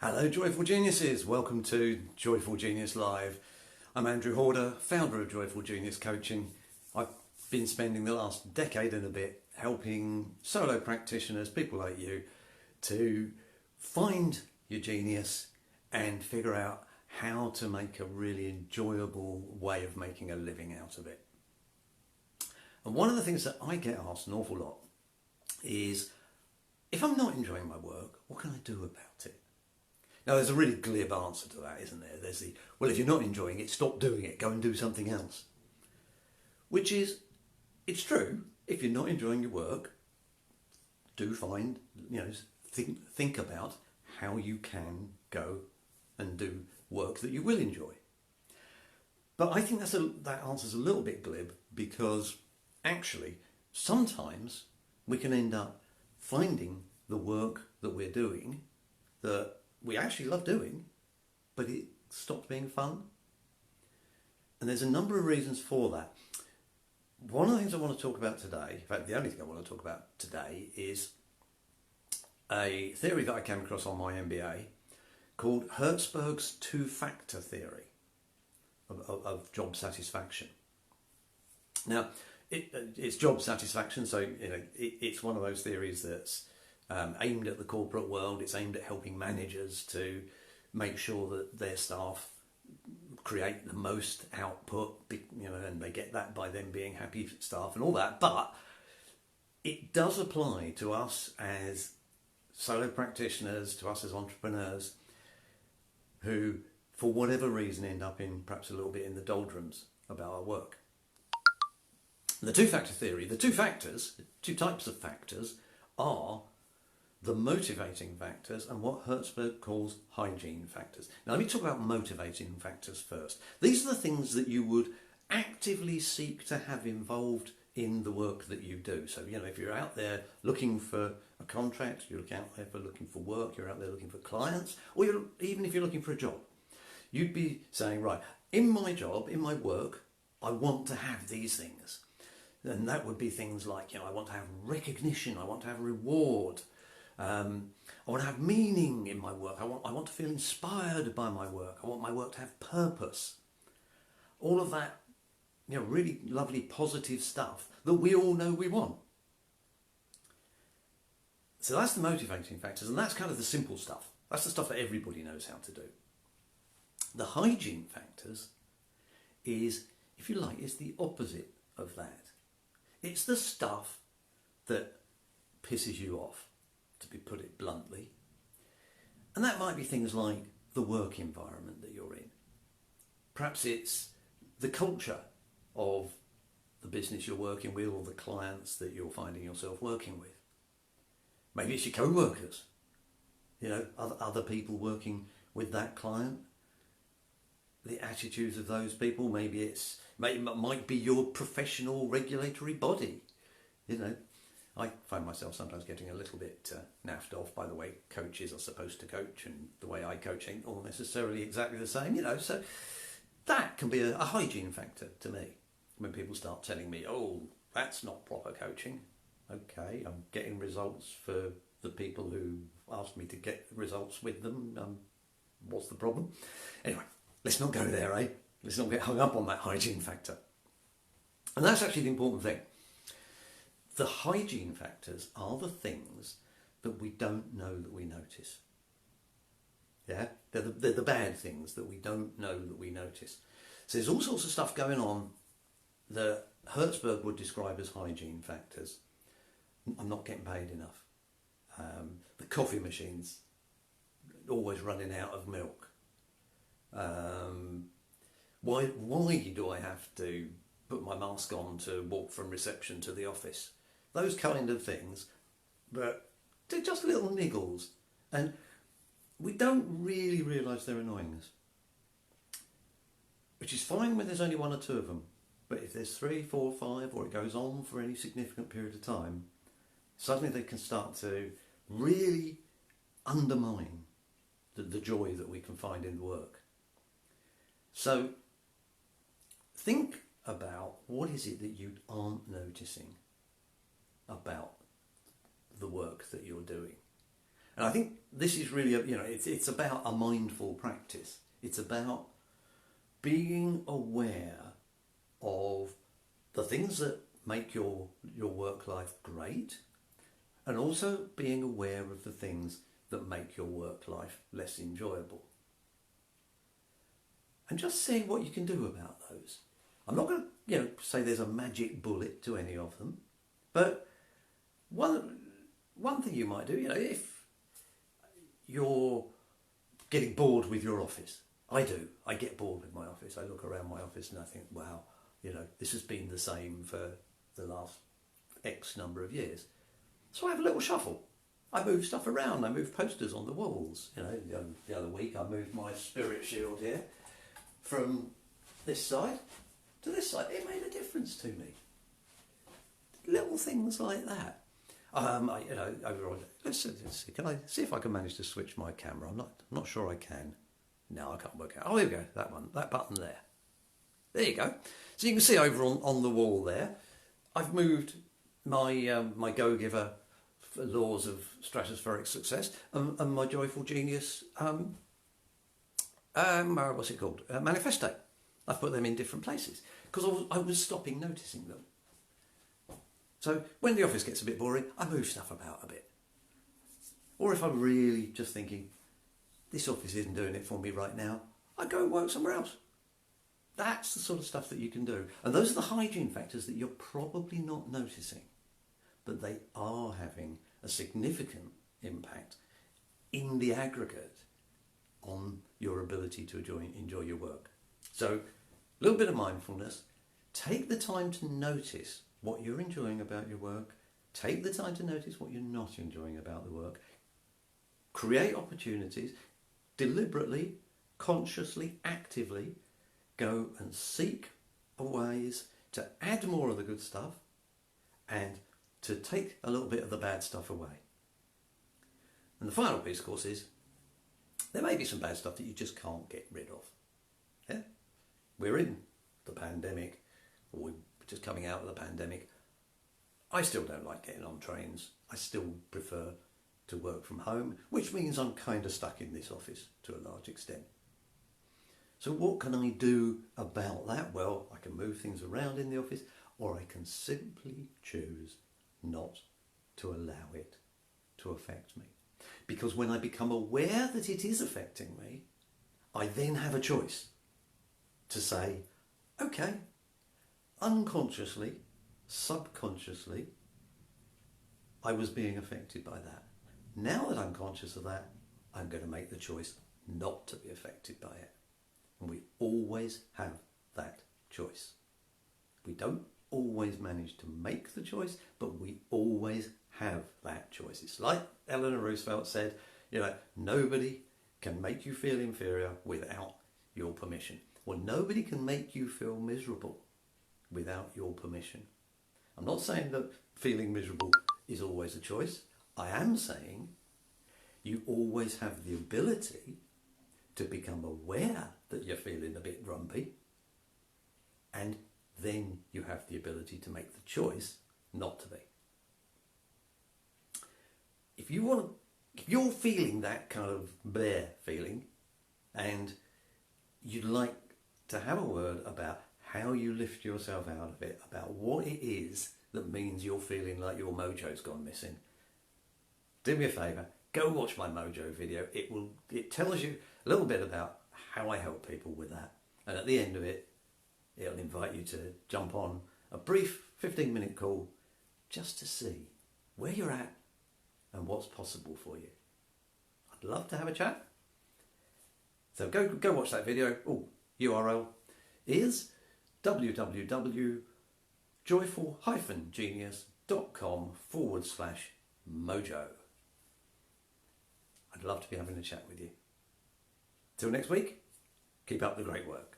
Hello Joyful Geniuses, welcome to Joyful Genius Live. I'm Andrew Horder, founder of Joyful Genius Coaching. I've been spending the last decade and a bit helping solo practitioners, people like you, to find your genius and figure out how to make a really enjoyable way of making a living out of it. And one of the things that I get asked an awful lot is, if I'm not enjoying my work, what can I do about it? Now, there's a really glib answer to that, isn't there? There's the, well, if you're not enjoying it, stop doing it, go and do something else. Which is, it's true, if you're not enjoying your work, do find, think about how you can go and do work that you will enjoy. But I think that answer's a little bit glib, because actually, sometimes we can end up finding the work that we're doing that we actually love doing, but it stops being fun. And there's a number of reasons for that. One of the things I want to talk about today, in fact the only thing I want to talk about today, is a theory that I came across on my MBA called Herzberg's two-factor theory of job satisfaction. Now, it's job satisfaction, so it's one of those theories that's aimed at the corporate world. It's aimed at helping managers to make sure that their staff create the most output, and they get that by them being happy staff and all that. But it does apply to us as solo practitioners, to us as entrepreneurs, who, for whatever reason, end up in perhaps a little bit in the doldrums about our work. The two-factor theory, the two types of factors, are the motivating factors and what Herzberg calls hygiene factors. Now let me talk about motivating factors first. These are the things that you would actively seek to have involved in the work that you do. So, if you're out there looking for a contract, you're out there looking for work, you're out there looking for clients, or even if you're looking for a job, you'd be saying, right, in my job, in my work, I want to have these things. And that would be things like, I want to have recognition, I want to have reward, I want to have meaning in my work, I want to feel inspired by my work, I want my work to have purpose. All of that, really lovely positive stuff that we all know we want. So that's the motivating factors, and that's kind of the simple stuff. That's the stuff that everybody knows how to do. The hygiene factors is, if you like, is the opposite of that. It's the stuff that pisses you off, to put it bluntly. And that might be things like the work environment that you're in. Perhaps it's the culture of the business you're working with, or the clients that you're finding yourself working with. Maybe it's your co-workers, other people working with that client, the attitudes of those people. Maybe it might be your professional regulatory body. I find myself sometimes getting a little bit naffed off by the way coaches are supposed to coach, and the way I coach ain't all necessarily exactly the same, so that can be a hygiene factor to me. When people start telling me, oh, that's not proper coaching. Okay, I'm getting results for the people who asked me to get results with them. What's the problem? Anyway, let's not go there, eh? Let's not get hung up on that hygiene factor. And that's actually the important thing. The hygiene factors are the things that we don't know that we notice. Yeah? They're the bad things that we don't know that we notice. So there's all sorts of stuff going on that Herzberg would describe as hygiene factors. I'm not getting paid enough. The coffee machine's always running out of milk. Why do I have to put my mask on to walk from reception to the office? Those kind of things, but they're just little niggles, and we don't really realise they're annoying us. Which is fine when there's only one or two of them, but if there's 3, 4, 5, or it goes on for any significant period of time, suddenly they can start to really undermine the joy that we can find in the work. So think about, what is it that you aren't noticing about the work that you're doing? And I think this is really, it's about a mindful practice. It's about being aware of the things that make your work life great, and also being aware of the things that make your work life less enjoyable. And just seeing what you can do about those. I'm not going to, say there's a magic bullet to any of them, but one thing you might do, if you're getting bored with your office. I do. I get bored with my office. I look around my office and I think, wow, this has been the same for the last X number of years. So I have a little shuffle. I move stuff around. I move posters on the walls. The other week I moved my spirit shield here from this side to this side. It made a difference to me. Little things like that. Overall, let's see. Can I see if I can manage to switch my camera? I'm not sure I can. No, I can't work out. Oh, here we go. That one, that button there. There you go. So you can see over on the wall there, I've moved my my Go-Giver Laws of Stratospheric Success and my Joyful Genius what's it called? Manifesto. I've put them in different places because I was stopping noticing them. So when the office gets a bit boring, I move stuff about a bit. Or if I'm really just thinking, this office isn't doing it for me right now, I go and work somewhere else. That's the sort of stuff that you can do. And those are the hygiene factors that you're probably not noticing, but they are having a significant impact in the aggregate on your ability to enjoy your work. So a little bit of mindfulness. Take the time to notice what you're enjoying about your work. Take the time to notice what you're not enjoying about the work. Create opportunities. Deliberately, consciously, actively go and seek ways to add more of the good stuff and to take a little bit of the bad stuff away. And the final piece, of course, is there may be some bad stuff that you just can't get rid of. Yeah? We're in the pandemic, or we're just coming out of the pandemic. I still don't like getting on trains. I still prefer to work from home, which means I'm kind of stuck in this office to a large extent. So what can I do about that? Well, I can move things around in the office, or I can simply choose not to allow it to affect me. Because when I become aware that it is affecting me, I then have a choice to say, okay, unconsciously, subconsciously, I was being affected by that. Now that I'm conscious of that, I'm going to make the choice not to be affected by it. And we always have that choice. We don't always manage to make the choice, but we always have that choice. It's like Eleanor Roosevelt said, nobody can make you feel inferior without your permission. Well, nobody can make you feel miserable without your permission. I'm not saying that feeling miserable is always a choice. I am saying you always have the ability to become aware that you're feeling a bit grumpy, and then you have the ability to make the choice not to be. If you're feeling that kind of bleh feeling, and you'd like to have a word about how you lift yourself out of it, about what it is that means you're feeling like your mojo's gone missing, do me a favour, go watch my mojo video. It tells you a little bit about how I help people with that, and at the end of it, it'll invite you to jump on a brief 15-minute call just to see where you're at and what's possible for you. I'd love to have a chat. So go watch that video. URL is www.joyful-genius.com/mojo. I'd love to be having a chat with you. Till next week, keep up the great work.